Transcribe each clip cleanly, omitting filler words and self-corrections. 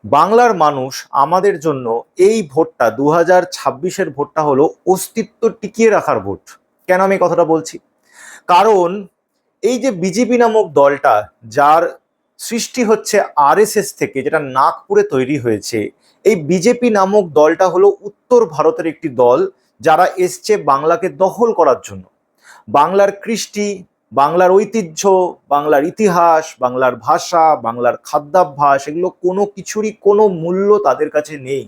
বাংলার মানুষ আমাদের জন্য এই ভোটটা 2026-এর ভোটটা হলো অস্তিত্ব টিকিয়ে রাখার ভোট। কেন আমি এই কথাটা বলছি? কারণ এই যে বিজেপি নামক দলটা, যার সৃষ্টি হচ্ছে আরএসএস থেকে, যেটা নাগপুরে তৈরি হয়েছে, এই বিজেপি নামক দলটা হলো উত্তর ভারতের একটি দল, যারা এসছে বাংলাকে দখল করার জন্য। বাংলার কৃষ্টি, বাংলার ঐতিহ্য, বাংলার ইতিহাস, বাংলার ভাষা, বাংলার খাদ্যাভ্যাস, এগুলো কোনো কিছুরই কোনো মূল্য তাদের কাছে নেই।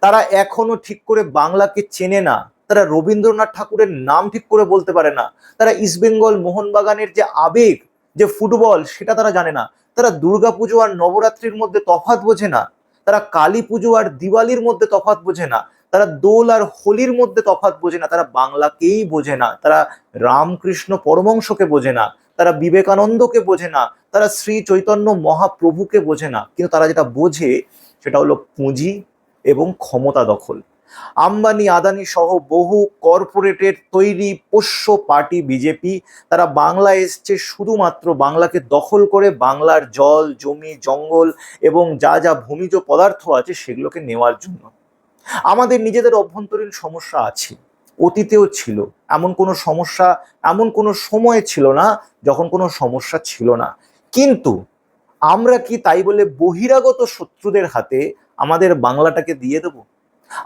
তারা এখনো ঠিক করে বাংলাকে চেনে না। তারা রবীন্দ্রনাথ ঠাকুরের নাম ঠিক করে বলতে পারে না। তারা ইস্টবেঙ্গল মোহনবাগানের যে আবেগ, যে ফুটবল, সেটা তারা জানে না। তারা দুর্গাপুজো আর নবরাত্রির মধ্যে তফাৎ বোঝে না। তারা কালী পুজো আর দিওয়ালির মধ্যে তফাৎ বোঝে না। তারা দোল আর হোলির মধ্যে তফাৎ বোঝে না। তারা বাংলাকেই বোঝে না। তারা রামকৃষ্ণ পরমহংসকে বোঝে না। তারা বিবেকানন্দকে বোঝে না। তারা শ্রী চৈতন্য মহাপ্রভুকে বোঝে না। কিন্তু তারা যেটা বোঝে সেটা হলো পুঁজি এবং ক্ষমতা দখল। আম্বানি আদানি সহ বহু কর্পোরেটের তৈরি পোষ্য পার্টি বিজেপি, তারা বাংলায় এসছে শুধুমাত্র বাংলাকে দখল করে বাংলার জল, জমি, জঙ্গল এবং যা যা ভূমিজ পদার্থ আছে সেগুলোকে নেওয়ার জন্য। আমাদের নিজেদের অভ্যন্তরীণ সমস্যা আছে, অতীতেও ছিল। এমন কোনো সমস্যা, এমন কোনো সময় ছিল না যখন কোনো সমস্যা ছিল না। কিন্তু আমরা কি তাই বলে বহিরাগত শত্রুদের হাতে আমাদের বাংলাটাকে দিয়ে দেব?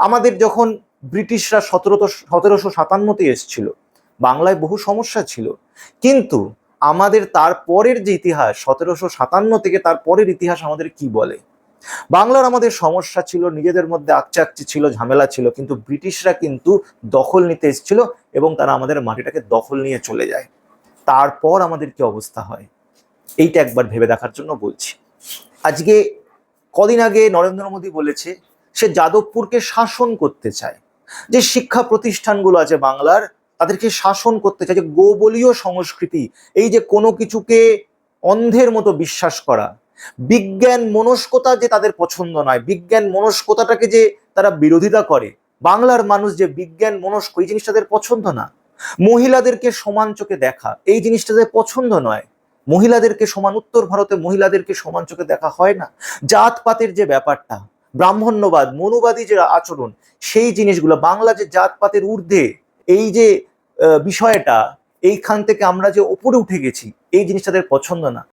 আমাদের যখন ব্রিটিশরা 1757-তে এসছিল, বাংলায় বহু সমস্যা ছিল। কিন্তু আমাদের তারপরের যে ইতিহাস, 1757 থেকে তারপরের ইতিহাস আমাদের কি বলে? বাংলার আমাদের সমস্যা ছিল, নিজেদের মধ্যে আকচাকচি ছিল, ঝামেলা ছিল, কিন্তু ব্রিটিশরা কিন্তু দখল নিতে এসেছিল এবং তারা আমাদের মাটিটাকে দখল নিয়ে চলে যায়। তারপর আমাদের কি অবস্থা হয়, এইটা একবার ভেবে দেখার জন্য বলছি। আজকে কদিন আগে নরেন্দ্র মোদী বলেছে সে যাদবপুরকে শাসন করতে চায়। যে শিক্ষা প্রতিষ্ঠানগুলো আছে বাংলার, তাদেরকে শাসন করতে চায়। যে গোবলীয় সংস্কৃতি, এই যে কোনো কিছুকে অন্ধের মতো বিশ্বাস করা, বিজ্ঞান মনস্কতা যে তাদের পছন্দ নয়, বিজ্ঞান মনস্কতাটাকে যে তারা বিরোধিতা করে, বাংলার মানুষ যে বিজ্ঞান মনস্ক, এই জিনিসটা তাদের পছন্দ না। মহিলাদেরকে সমান চোখে দেখা, এই জিনিসটা তাদের পছন্দ নয়। মহিলাদেরকে সমান, উত্তর ভারতে মহিলাদেরকে সমান চোখে দেখা হয় না। জাতপাতের যে ব্যাপারটা, ব্রাহ্মণ্যবাদ, মনুবাদী যে আচরণ, সেই জিনিসগুলো, বাংলা যে জাতপাতের ঊর্ধ্বে, এই যে বিষয়টা, এইখান থেকে আমরা যে ওপরে উঠে গেছি, এই জিনিসটা তাদের পছন্দ না।